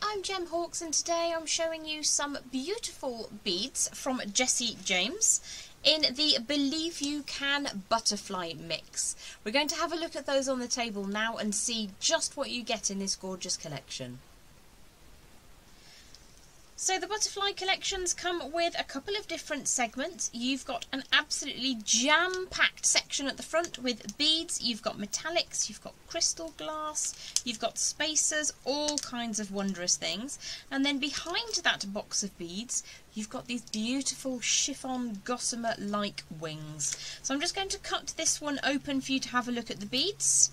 I'm Jem Hawkes and today I'm showing you some beautiful beads from Jessie James in the Believe You Can butterfly mix. We're going to have a look at those on the table now and see just what you get in this gorgeous collection. So the butterfly collections come with a couple of different segments. You've got an absolutely jam-packed section at the front with beads, you've got metallics, you've got crystal glass, you've got spacers, all kinds of wondrous things. And then behind that box of beads, you've got these beautiful chiffon gossamer-like wings. So I'm just going to cut this one open for you to have a look at the beads.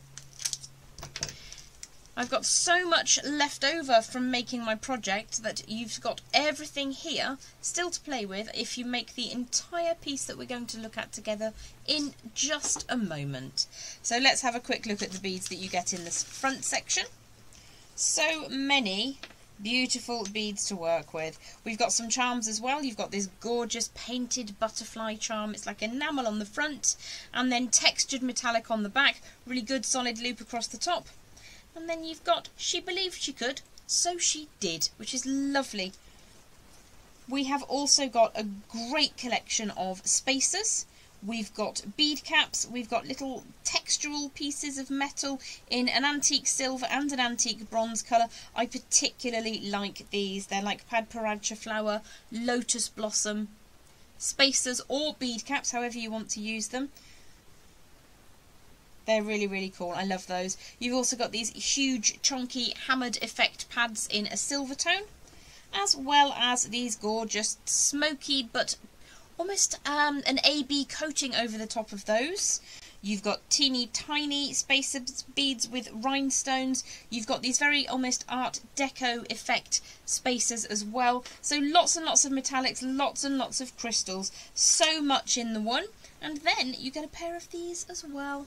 I've got so much left over from making my project that you've got everything here still to play with if you make the entire piece that we're going to look at together in just a moment. So let's have a quick look at the beads that you get in this front section. So many beautiful beads to work with. We've got some charms as well. You've got this gorgeous painted butterfly charm. It's like enamel on the front and then textured metallic on the back. Really good solid loop across the top. And then you've got She Believed She Could, So She Did, which is lovely. We have also got a great collection of spacers. We've got bead caps, we've got little textural pieces of metal in an antique silver and an antique bronze colour. I particularly like these. They're like padparadscha flower, lotus blossom, spacers or bead caps, however you want to use them. They're really, really cool. I love those. You've also got these huge, chunky, hammered effect pads in a silver tone, as well as these gorgeous, smoky, but almost an AB coating over the top of those. You've got teeny, tiny spacer beads with rhinestones. You've got these very almost Art Deco effect spacers as well. So lots and lots of metallics, lots and lots of crystals. So much in the one. And then you get a pair of these as well.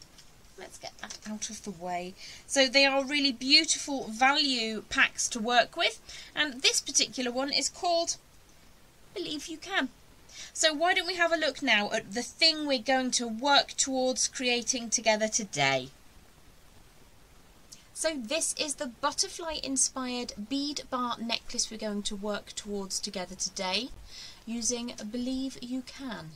Let's get that out of the way. So they are really beautiful value packs to work with, and this particular one is called Believe You Can. So why don't we have a look now at the thing we're going to work towards creating together today. So this is the butterfly inspired bead bar necklace we're going to work towards together today using Believe You Can.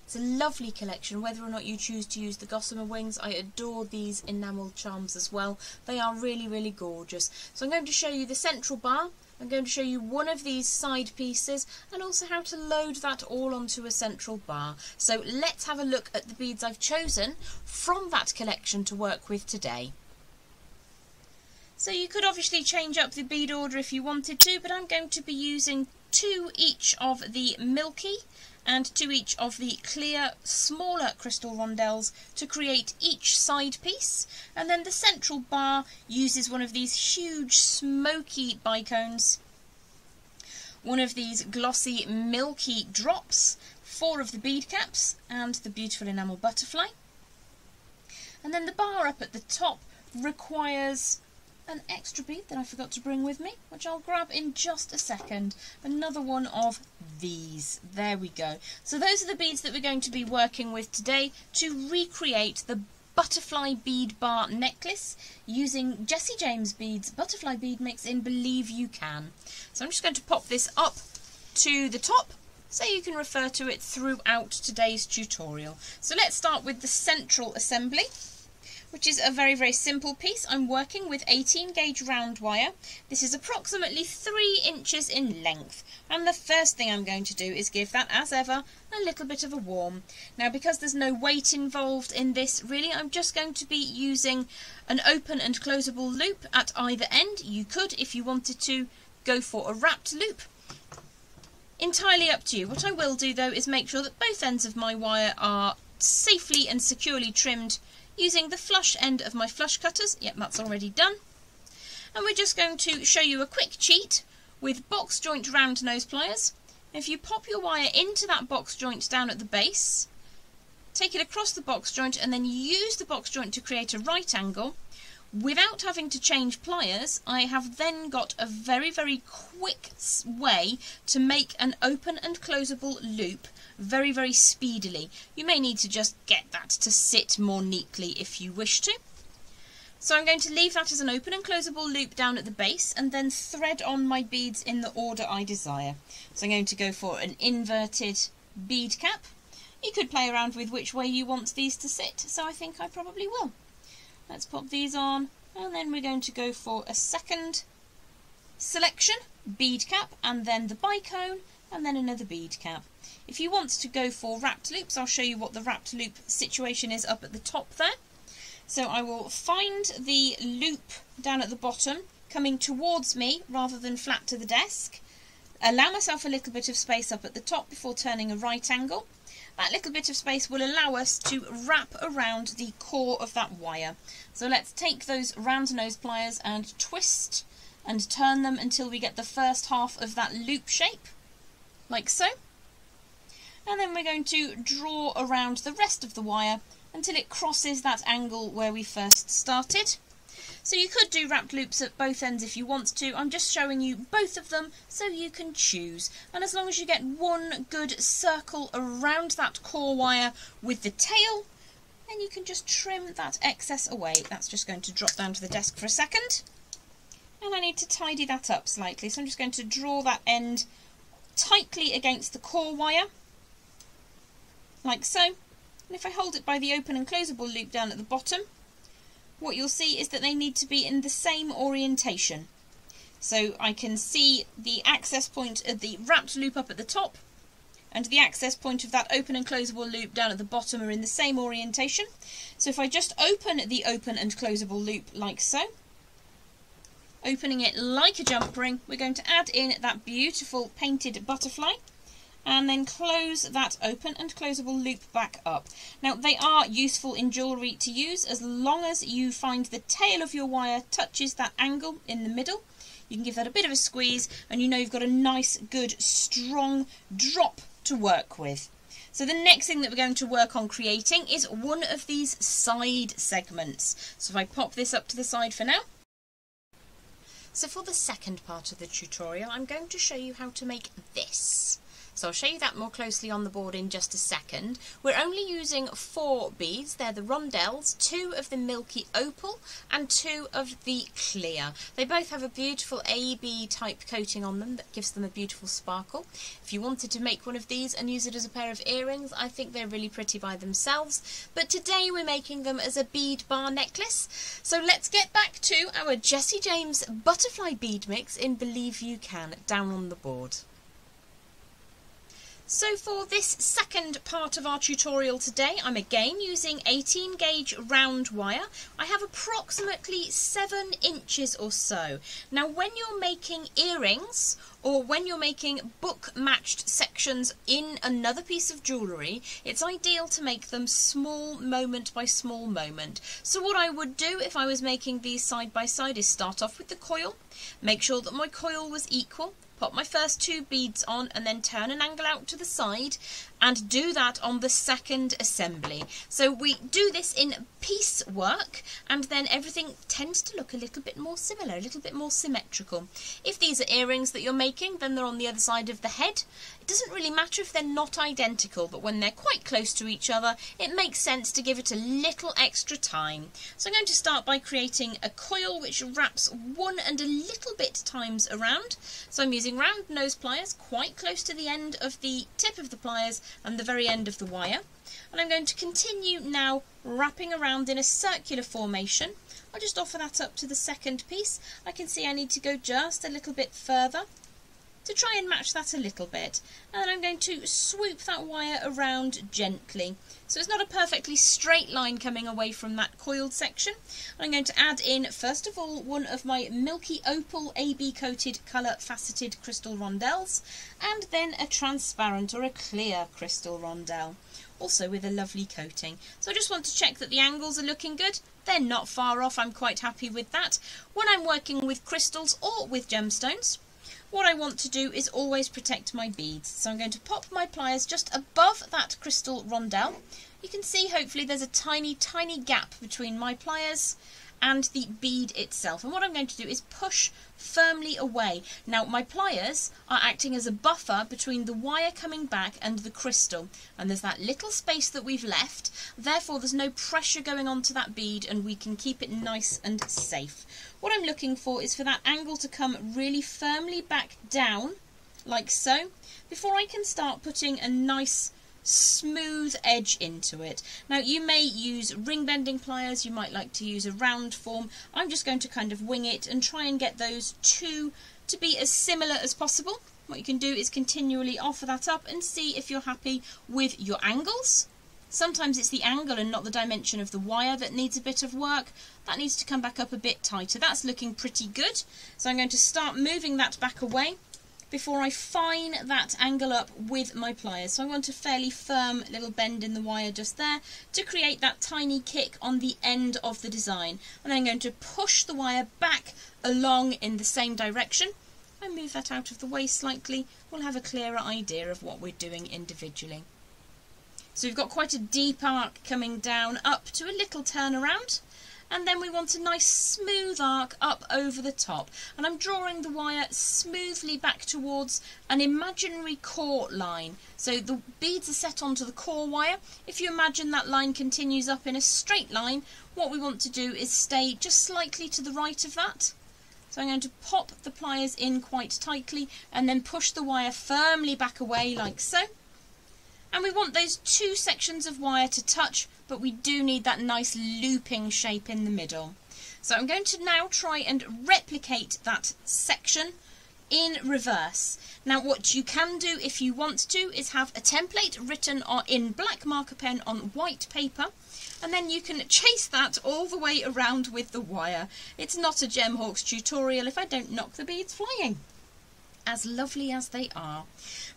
It's a lovely collection, whether or not you choose to use the gossamer wings. I adore these enamel charms as well. They are really, really gorgeous. So I'm going to show you the central bar. I'm going to show you one of these side pieces and also how to load that all onto a central bar. So let's have a look at the beads I've chosen from that collection to work with today. So you could obviously change up the bead order if you wanted to, but I'm going to be using 2 each of the milky and 2 each of the clear, smaller crystal rondelles to create each side piece. And then the central bar uses one of these huge smoky bicones, one of these glossy milky drops, 4 of the bead caps, and the beautiful enamel butterfly. And then the bar up at the top requires an extra bead that I forgot to bring with me, which I'll grab in just a second. Another one of these. There we go. So those are the beads that we're going to be working with today to recreate the butterfly bead bar necklace using Jessie James Beads butterfly bead mix in Believe You Can. So I'm just going to pop this up to the top so you can refer to it throughout today's tutorial. So let's start with the central assembly, which is a very, very simple piece. I'm working with 18 gauge round wire. This is approximately 3 inches in length. And the first thing I'm going to do is give that, as ever, a little bit of a warm. Now, because there's no weight involved in this, really, I'm just going to be using an open and closable loop at either end. You could, if you wanted to, go for a wrapped loop. Entirely up to you. What I will do, though, is make sure that both ends of my wire are safely and securely trimmed using the flush end of my flush cutters. Yep, that's already done. And we're just going to show you a quick cheat with box joint round nose pliers. If you pop your wire into that box joint down at the base, take it across the box joint and then use the box joint to create a right angle, without having to change pliers, I have then got a very, very quick way to make an open and closable loop very, very speedily. You may need to just get that to sit more neatly if you wish to. So I'm going to leave that as an open and closable loop down at the base and then thread on my beads in the order I desire. So I'm going to go for an inverted bead cap. You could play around with which way you want these to sit, so I think I probably will. Let's pop these on, and then we're going to go for a second selection, bead cap, and then the bicone, and then another bead cap. If you want to go for wrapped loops, I'll show you what the wrapped loop situation is up at the top there. So I will find the loop down at the bottom, coming towards me rather than flat to the desk. Allow myself a little bit of space up at the top before turning a right angle. That little bit of space will allow us to wrap around the core of that wire. So let's take those round nose pliers and twist and turn them until we get the first half of that loop shape, like so. And then we're going to draw around the rest of the wire until it crosses that angle where we first started. So you could do wrapped loops at both ends if you want to. I'm just showing you both of them so you can choose. And as long as you get one good circle around that core wire with the tail, then you can just trim that excess away. That's just going to drop down to the desk for a second. And I need to tidy that up slightly. So I'm just going to draw that end tightly against the core wire, like so. And if I hold it by the open and closable loop down at the bottom, what you'll see is that they need to be in the same orientation. So I can see the access point of the wrapped loop up at the top and the access point of that open and closable loop down at the bottom are in the same orientation. So if I just open the open and closable loop like so, opening it like a jump ring, we're going to add in that beautiful painted butterfly and then close that open and closable loop back up. Now they are useful in jewellery to use as long as you find the tail of your wire touches that angle in the middle. You can give that a bit of a squeeze and you know you've got a nice, good, strong drop to work with. So the next thing that we're going to work on creating is one of these side segments. So if I pop this up to the side for now. So for the second part of the tutorial, I'm going to show you how to make this. So I'll show you that more closely on the board in just a second. We're only using 4 beads. They're the rondelles, 2 of the milky opal and 2 of the clear. They both have a beautiful AB type coating on them that gives them a beautiful sparkle. If you wanted to make one of these and use it as a pair of earrings, I think they're really pretty by themselves. But today we're making them as a bead bar necklace. So let's get back to our Jessie James butterfly bead mix in Believe You Can down on the board. So for this second part of our tutorial today, I'm again using 18 gauge round wire. I have approximately 7 inches or so. Now when you're making earrings or when you're making book matched sections in another piece of jewellery, it's ideal to make them small moment by small moment. So what I would do if I was making these side by side is start off with the coil, make sure that my coil was equal, pop my first 2 beads on and then turn an angle out to the side and do that on the second assembly. So we do this in piecework and then everything tends to look a little bit more similar, a little bit more symmetrical. If these are earrings that you're making, then they're on the other side of the head. It doesn't really matter if they're not identical, but when they're quite close to each other, it makes sense to give it a little extra time. So I'm going to start by creating a coil which wraps 1 and a little bit times around. So I'm using round nose pliers quite close to the end of the tip of the pliers and the very end of the wire. And I'm going to continue now wrapping around in a circular formation. I'll just offer that up to the second piece. I can see I need to go just a little bit further to try and match that a little bit. And then I'm going to swoop that wire around gently. So it's not a perfectly straight line coming away from that coiled section. I'm going to add in, first of all, one of my milky opal AB coated colour faceted crystal rondelles, and then a transparent or a clear crystal rondelle, also with a lovely coating. So I just want to check that the angles are looking good. They're not far off, I'm quite happy with that. When I'm working with crystals or with gemstones, what I want to do is always protect my beads. So I'm going to pop my pliers just above that crystal rondelle. You can see hopefully there's a tiny, tiny gap between my pliers and the bead itself. And what I'm going to do is push firmly away. Now my pliers are acting as a buffer between the wire coming back and the crystal, and there's that little space that we've left, therefore there's no pressure going onto that bead and we can keep it nice and safe. What I'm looking for is for that angle to come really firmly back down, like so, before I can start putting a nice smooth edge into it. Now you may use ring bending pliers, you might like to use a round form. I'm just going to kind of wing it and try and get those two to be as similar as possible. What you can do is continually offer that up and see if you're happy with your angles. Sometimes it's the angle and not the dimension of the wire that needs a bit of work. That needs to come back up a bit tighter. That's looking pretty good. So I'm going to start moving that back away before I fine that angle up with my pliers. So I want a fairly firm little bend in the wire just there to create that tiny kick on the end of the design. And then I'm going to push the wire back along in the same direction. And move that out of the way slightly. We'll have a clearer idea of what we're doing individually. So we've got quite a deep arc coming down up to a little turnaround. And then we want a nice smooth arc up over the top. And I'm drawing the wire smoothly back towards an imaginary core line. So the beads are set onto the core wire. If you imagine that line continues up in a straight line, what we want to do is stay just slightly to the right of that. So I'm going to pop the pliers in quite tightly and then push the wire firmly back away like so. And we want those two sections of wire to touch, but we do need that nice looping shape in the middle. So I'm going to now try and replicate that section in reverse. Now what you can do if you want to is have a template written in black marker pen on white paper, and then you can chase that all the way around with the wire. It's not a Jem Hawkes tutorial if I don't knock the beads flying, as lovely as they are.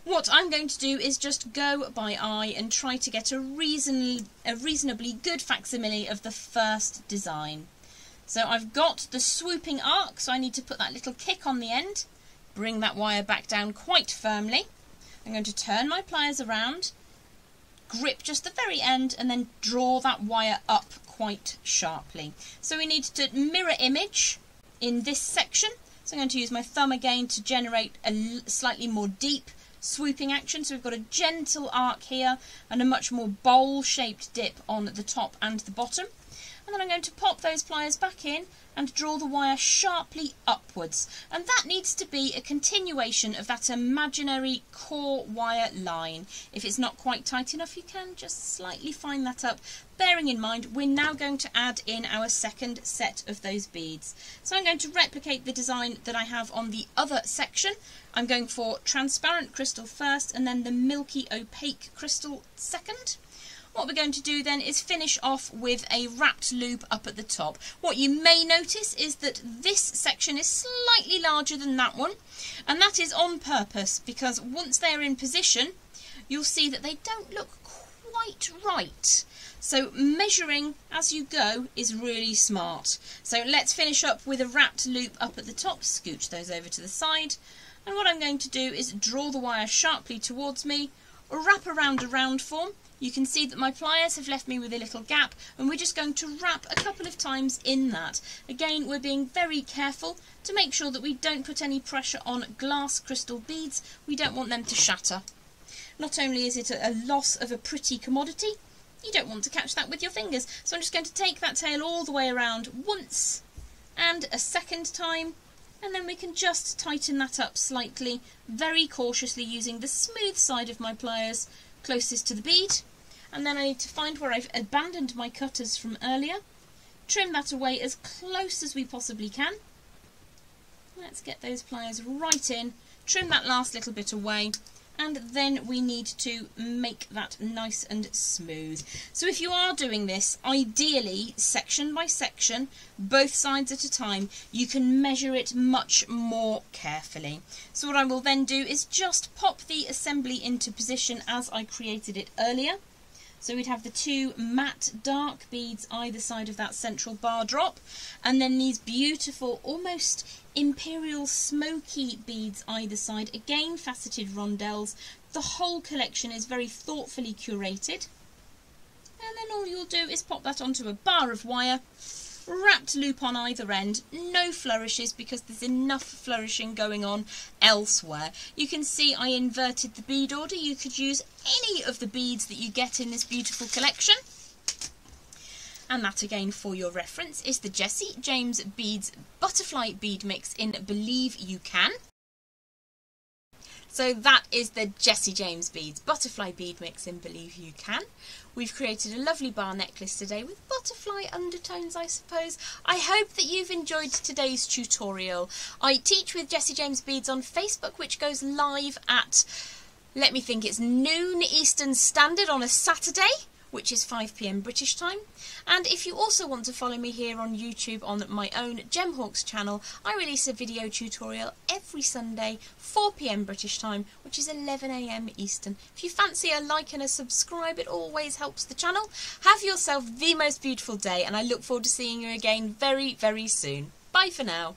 What I'm going to do is just go by eye and try to get a reasonably good facsimile of the first design. So I've got the swooping arc, so I need to put that little kick on the end, bring that wire back down quite firmly. I'm going to turn my pliers around, grip just the very end, and then draw that wire up quite sharply. So we need to mirror image in this section. So I'm going to use my thumb again to generate a slightly more deep swooping action. So we've got a gentle arc here and a much more bowl-shaped dip on the top and the bottom. And then I'm going to pop those pliers back in and draw the wire sharply upwards. And that needs to be a continuation of that imaginary core wire line. If it's not quite tight enough, you can just slightly fine that up, bearing in mind we're now going to add in our second set of those beads. So I'm going to replicate the design that I have on the other section. I'm going for transparent crystal first and then the milky opaque crystal second. What we're going to do then is finish off with a wrapped loop up at the top. What you may notice is that this section is slightly larger than that one, and that is on purpose because once they're in position you'll see that they don't look quite right. So measuring as you go is really smart. So let's finish up with a wrapped loop up at the top, scooch those over to the side, and what I'm going to do is draw the wire sharply towards me, wrap around a round form. You can see that my pliers have left me with a little gap, and we're just going to wrap a couple of times in that. Again, we're being very careful to make sure that we don't put any pressure on glass crystal beads. We don't want them to shatter. Not only is it a loss of a pretty commodity, you don't want to catch that with your fingers. So I'm just going to take that tail all the way around once and a second time, and then we can just tighten that up slightly, very cautiously using the smooth side of my pliers closest to the bead. And then I need to find where I've abandoned my cutters from earlier, trim that away as close as we possibly can. Let's get those pliers right in, trim that last little bit away, and then we need to make that nice and smooth. So if you are doing this, ideally section by section, both sides at a time, you can measure it much more carefully. So what I will then do is just pop the assembly into position as I created it earlier. So we'd have the two matte dark beads either side of that central bar drop, and then these beautiful almost imperial smoky beads either side, again faceted rondelles. The whole collection is very thoughtfully curated, and then all you'll do is pop that onto a bar of wire wrapped loop on either end, no flourishes because there's enough flourishing going on elsewhere. You can see I inverted the bead order. You could use any of the beads that you get in this beautiful collection. And that again for your reference is the Jessie James Beads Butterfly Bead Mix in Believe You Can. So that is the Jessie James Beads Butterfly Bead Mix in Believe You Can. We've created a lovely bar necklace today with butterfly undertones, I suppose. I hope that you've enjoyed today's tutorial. I teach with Jessie James Beads on Facebook, which goes live at, let me think, it's noon Eastern Standard on a Saturday, which is 5 PM British time. And if you also want to follow me here on YouTube on my own Jem Hawkes channel, I release a video tutorial every Sunday, 4 PM British time, which is 11 AM Eastern. If you fancy a like and a subscribe, it always helps the channel. Have yourself the most beautiful day, and I look forward to seeing you again very, very soon. Bye for now.